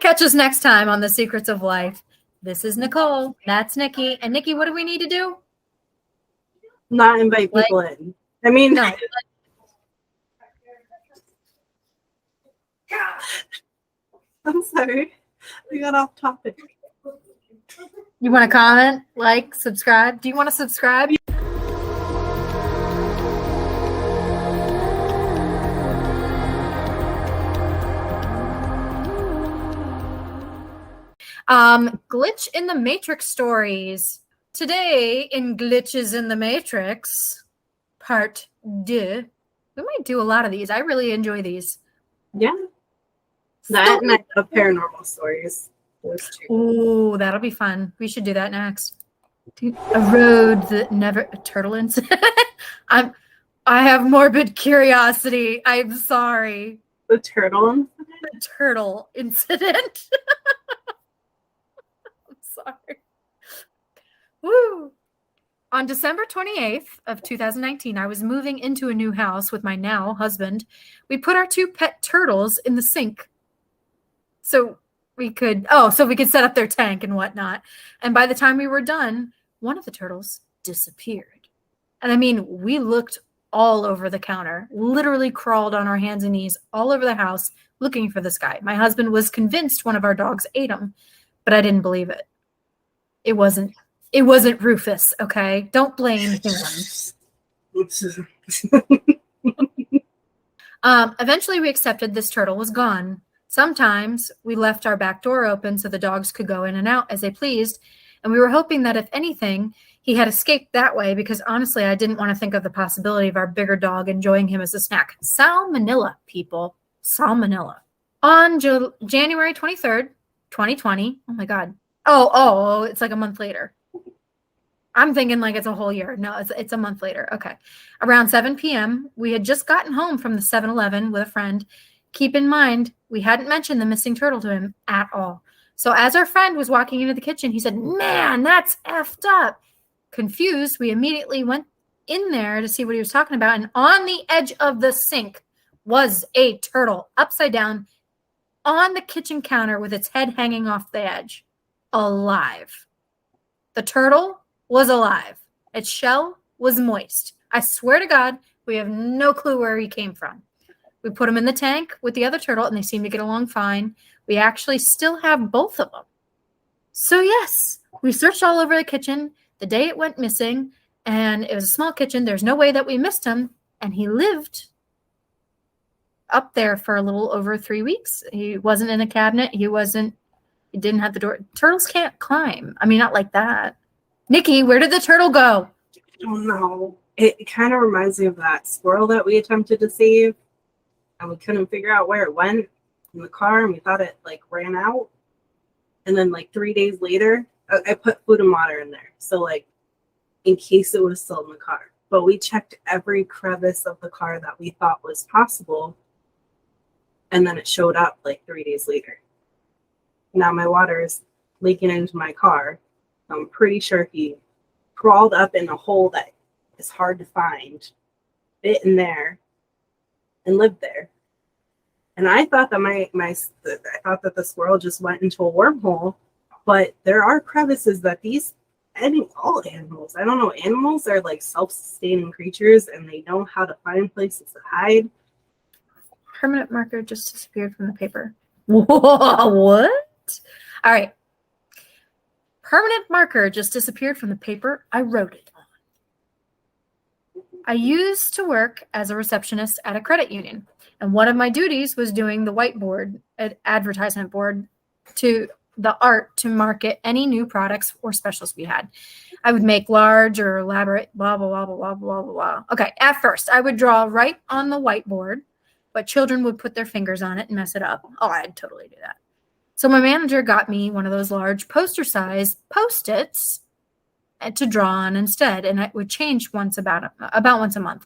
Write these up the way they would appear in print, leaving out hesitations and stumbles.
Catch us next time on The Secrets of Life. This is Nicole. That's Nikki. And Nikki, what do we need to do? Not invite people in. I mean, no. I'm sorry. We got off topic. You want to comment, like, subscribe? Do you want to subscribe? Glitch in the Matrix stories. Today in Glitches in the Matrix, part 2. We might do a lot of these. I really enjoy these. Yeah. That and I love paranormal stories. Those two. Ooh, that'll be fun. We should do that next. Dude, a road that never a turtle incident. I have morbid curiosity. I'm sorry. The turtle incident? The turtle incident. I'm sorry. Woo. On December 28th of 2019, I was moving into a new house with my now husband. We put our 2 pet turtles in the sink. So we could set up their tank and whatnot. And by the time we were done, one of the turtles disappeared. And I mean, we looked all over the counter, literally crawled on our hands and knees all over the house looking for this guy. My husband was convinced one of our dogs ate him, but I didn't believe it. It wasn't Rufus, okay? Don't blame him. Eventually we accepted this turtle was gone. Sometimes we left our back door open so the dogs could go in and out as they pleased, and we were hoping that if anything, he had escaped that way because honestly, I didn't want to think of the possibility of our bigger dog enjoying him as a snack. Salmonella, people. Salmonella. On January 23rd, 2020. Oh my God. Oh, it's like a month later. I'm thinking like it's a whole year. No, it's a month later. Okay. Around 7 p.m., we had just gotten home from the 7-Eleven with a friend. Keep in mind, we hadn't mentioned the missing turtle to him at all. So as our friend was walking into the kitchen, he said, "Man, that's effed up." Confused, we immediately went in there to see what he was talking about. And on the edge of the sink was a turtle upside down on the kitchen counter with its head hanging off the edge. Alive. The turtle was alive. Its shell was moist. I swear to God, we have no clue where he came from. We put him in the tank with the other turtle, and they seem to get along fine. We actually still have both of them. So yes, we searched all over the kitchen the day it went missing, and it was a small kitchen. There's no way that we missed him, and he lived up there for a little over 3 weeks. He wasn't in a cabinet. He didn't have the door. Turtles can't climb. I mean, not like that. Nikki, where did the turtle go? I don't know. It kind of reminds me of that squirrel that we attempted to save, and we couldn't figure out where it went in the car, and we thought it like ran out. And then like 3 days later, I put food and water in there. So like in case it was still in the car. But we checked every crevice of the car that we thought was possible. And then it showed up like 3 days later. Now my water is leaking into my car. I'm pretty sure he crawled up in a hole that is hard to find, fit in there, and lived there. And I thought that I thought that the squirrel just went into a wormhole, but there are crevices that all animals, I don't know, animals are like self-sustaining creatures, and they know how to find places to hide. Permanent marker just disappeared from the paper. What? All right. Permanent marker just disappeared from the paper I wrote it on. I used to work as a receptionist at a credit union, and one of my duties was doing the whiteboard, advertisement board, to the art to market any new products or specials we had. I would make large or elaborate blah, blah, blah, blah, blah, blah, blah. Okay, at first, I would draw right on the whiteboard, but children would put their fingers on it and mess it up. Oh, I'd totally do that. So my manager got me one of those large poster-size Post-its to draw on instead, and it would change about once a month,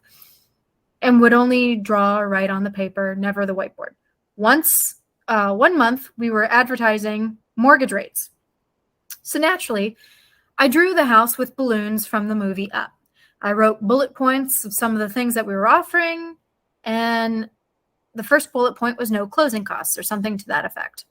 and would only draw right on the paper, never the whiteboard. One month, we were advertising mortgage rates. So naturally, I drew the house with balloons from the movie Up. I wrote bullet points of some of the things that we were offering, and the first bullet point was no closing costs or something to that effect.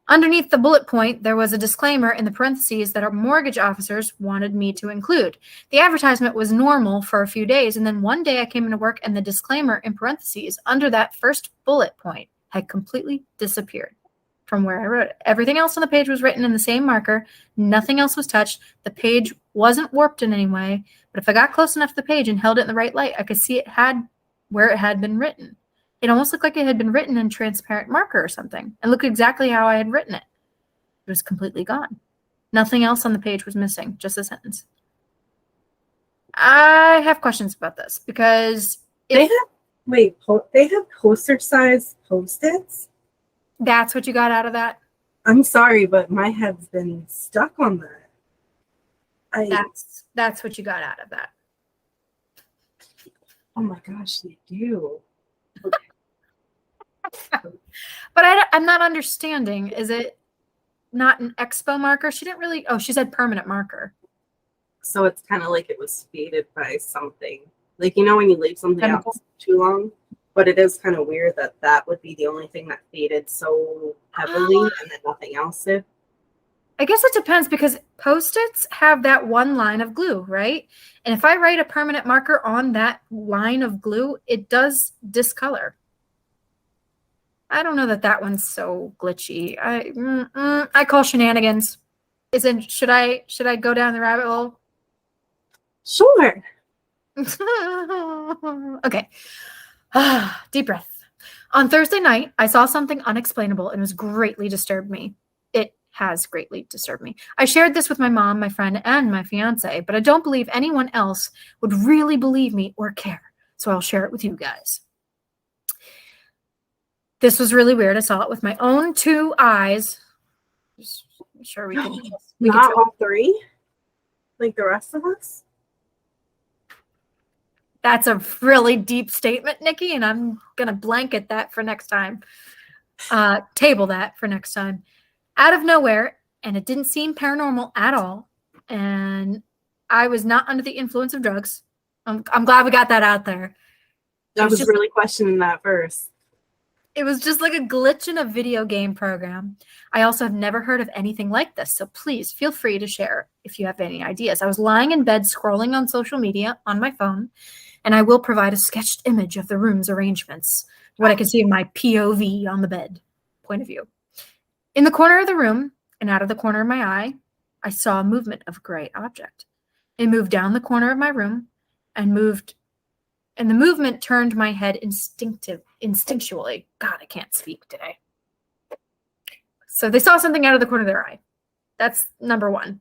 Underneath the bullet point, there was a disclaimer in the parentheses that our mortgage officers wanted me to include. The advertisement was normal for a few days, and then one day I came into work and the disclaimer in parentheses under that first bullet point had completely disappeared from where I wrote it. Everything else on the page was written in the same marker. Nothing else was touched. The page wasn't warped in any way, but if I got close enough to the page and held it in the right light, I could see it had where it had been written. It almost looked like it had been written in transparent marker or something, and looked exactly how I had written it. It was completely gone. Nothing else on the page was missing, just a sentence. I have questions about this because they have poster-sized Post-its? That's what you got out of that? I'm sorry, but my head's been stuck on that. That's what you got out of that. Oh my gosh, they do. But I'm not understanding. Is it not an expo marker? She didn't really. Oh, she said permanent marker. So it's kind of like it was faded by something. Like, you know, when you leave something out too long. But it is kind of weird that that would be the only thing that faded so heavily and then nothing else did. I guess it depends because Post-its have that one line of glue, right? And if I write a permanent marker on that line of glue, it does discolor. I don't know that one's so glitchy. I call shenanigans. Should I go down the rabbit hole? Sure. Okay. Deep breath. On Thursday night, I saw something unexplainable and it has greatly disturbed me. I shared this with my mom, my friend, and my fiance, but I don't believe anyone else would really believe me or care. So I'll share it with you guys. This was really weird. I saw it with my own 2 eyes. Just sure we can. Not all 3? Like the rest of us? That's a really deep statement, Nikki, and I'm going to blanket that for next time. Table that for next time. Out of nowhere, and it didn't seem paranormal at all, and I was not under the influence of drugs. I'm glad we got that out there. I was really questioning that first. It was just like a glitch in a video game program. I also have never heard of anything like this, so please feel free to share if you have any ideas. I was lying in bed scrolling on social media on my phone, and I will provide a sketched image of the room's arrangements, what I can see in my POV on the bed, point of view. In the corner of the room, and out of the corner of my eye, I saw a movement of a gray object. It moved down the corner of my room and the movement turned my head instinctually. God, I can't speak today. So they saw something out of the corner of their eye. That's number 1.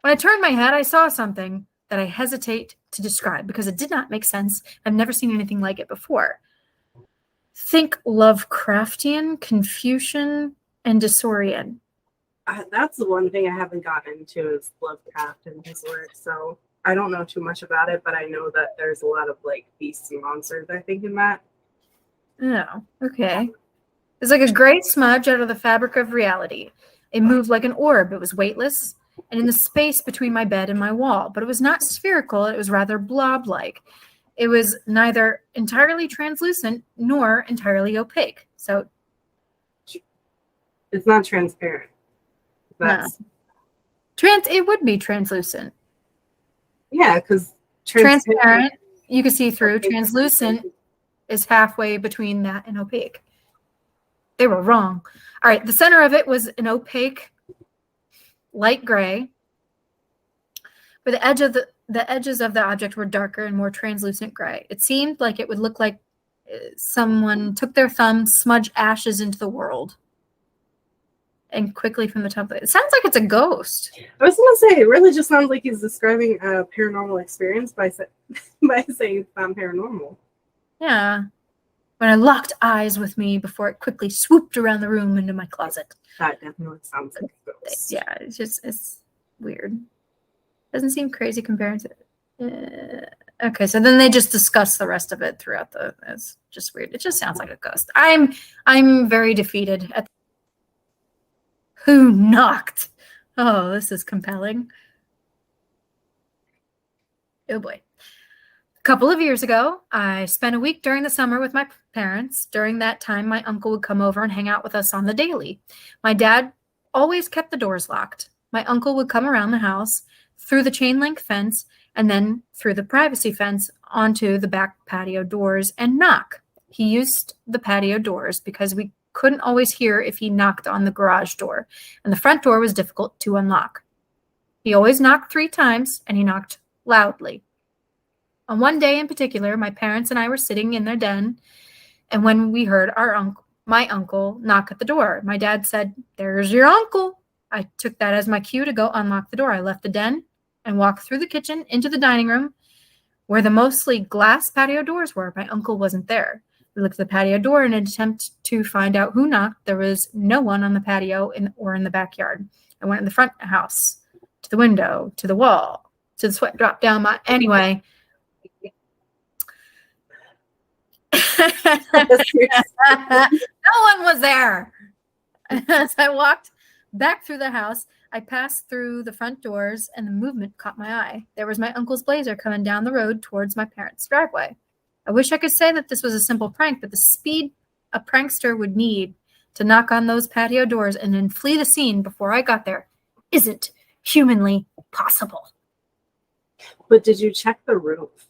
When I turned my head, I saw something that I hesitate to describe because it did not make sense. I've never seen anything like it before. Think Lovecraftian, Confucian, and Disorian. That's the one thing I haven't gotten into is Lovecraft and his work. So I don't know too much about it, but I know that there's a lot of like beasts and monsters, I think, in that. Oh, okay. It's like a gray smudge out of the fabric of reality. It moved like an orb. It was weightless and in the space between my bed and my wall, but it was not spherical. It was rather blob-like. It was neither entirely translucent nor entirely opaque. So it's not transparent. That's... No. It would be translucent. Yeah, because transparent you can see through. Translucent is halfway between that and opaque. They were wrong. All right, the center of it was an opaque light gray, but the edges of the object were darker and more translucent gray. It seemed like it would look like someone took their thumb, smudged ashes into the world, and quickly from the top. It sounds like it's a ghost. I was going to say, it really just sounds like he's describing a paranormal experience by saying it's not paranormal. Yeah. When I locked eyes with me before it quickly swooped around the room into my closet. That definitely sounds like a ghost. Yeah, it's weird. Doesn't seem crazy compared to okay, so then they just discuss the rest of it throughout it's just weird. It just sounds like a ghost. I'm very defeated at who knocked. Oh, this is compelling. Oh boy. A couple of years ago, I spent a week during the summer with my parents. During that time, my uncle would come over and hang out with us on the daily. My dad always kept the doors locked. My uncle would come around the house, through the chain link fence, and then through the privacy fence onto the back patio doors and knock. He used the patio doors because we couldn't always hear if he knocked on the garage door, and the front door was difficult to unlock. He always knocked 3 times, and he knocked loudly. On one day in particular, my parents and I were sitting in their den, and when we heard my uncle knock at the door, my dad said, "There's your uncle." I took that as my cue to go unlock the door. I left the den and walked through the kitchen into the dining room where the mostly glass patio doors were. My uncle wasn't there. We looked at the patio door in an attempt to find out who knocked. There was no one on the patio or in the backyard. I went in the front of the house, to the window, to the wall, to the sweat dropped down my... Anyway. No one was there. As I walked back through the house, I passed through the front doors and the movement caught my eye. There was my uncle's Blazer coming down the road towards my parents' driveway. I wish I could say that this was a simple prank, but the speed a prankster would need to knock on those patio doors and then flee the scene before I got there isn't humanly possible. But did you check the roof?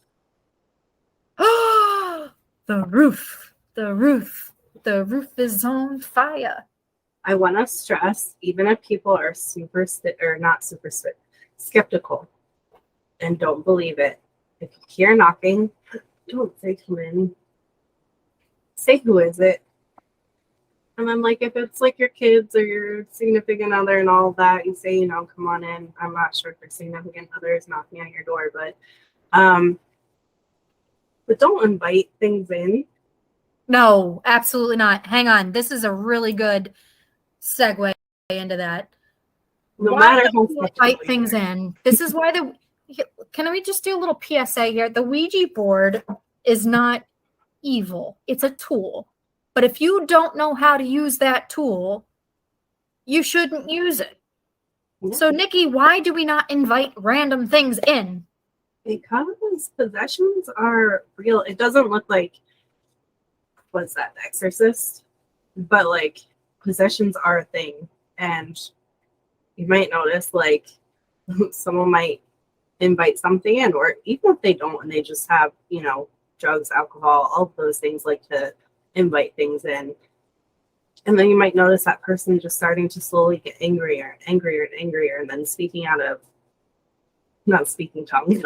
The roof is on fire. I want to stress, even if people are not skeptical and don't believe it, if you hear knocking, don't say come in. Say who is it. And then, like, if it's like your kids or your significant other and all that, you say, come on in. I'm not sure if your significant other is knocking at your door, but don't invite things in. No, absolutely not. Hang on. This is a really good segue into that. No matter how invite things in. This is why can we just do a little PSA here? The Ouija board is not evil. It's a tool. But if you don't know how to use that tool, you shouldn't use it. Yeah. So, Nikki, why do we not invite random things in? Because possessions are real. It doesn't look like, what's that, The Exorcist? But, like, possessions are a thing. And you might notice, like, someone might invite something in, or even if they don't and they just have, drugs, alcohol, all of those things, like to invite things in. And then you might notice that person just starting to slowly get angrier and angrier and angrier, and then speaking out of, not speaking tongues,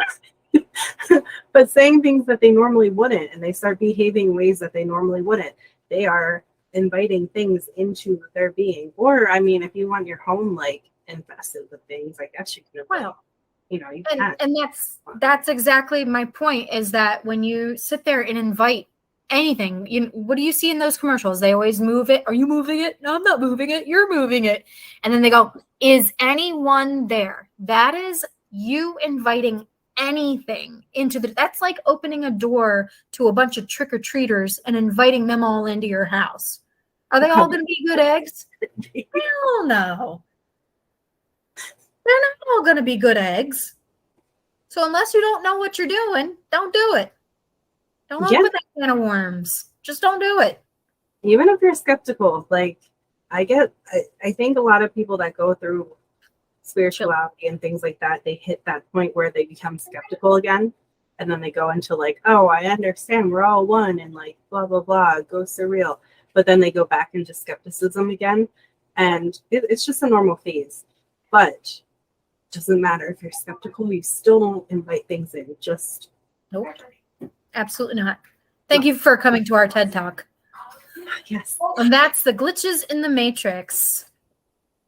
but saying things that they normally wouldn't, and they start behaving in ways that they normally wouldn't. They are inviting things into their being. Or, I mean, if you want your home, like, infested with things, I guess you can invite, you can. And that's exactly my point, is that when you sit there and invite anything, what do you see in those commercials? They always move it. Are you moving it? No, I'm not moving it. You're moving it. And then they go, is anyone there? That is you inviting anything into that's like opening a door to a bunch of trick-or-treaters and inviting them all into your house. Are they all going to be good eggs? Hell no. They're not all going to be good eggs. So unless you don't know what you're doing, don't do it. Don't open that can of worms. Just don't do it. Even if you're skeptical, like, I think a lot of people that go through spirituality and things like that, they hit that point where they become skeptical again. And then they go into, like, oh, I understand, we're all one, and, like, blah, blah, blah, ghosts are real. But then they go back into skepticism again. And it's just a normal phase. But doesn't matter if you're skeptical, you still don't invite things in. Just nope, absolutely not. Thank you for coming to our TED Talk. Yes. And that's the glitches in the Matrix.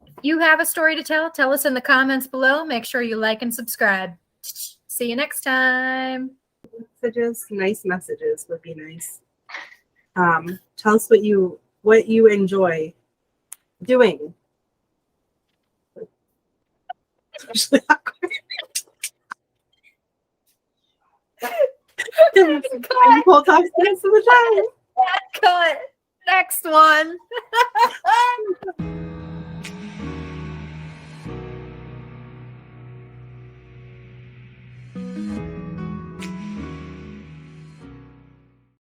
If you have a story to tell us in the comments below. Make sure you like and subscribe. See you next time. Nice messages would be nice. Tell us what you enjoy doing. Especially awkward. We'll talk next of the time. Cut. Next one.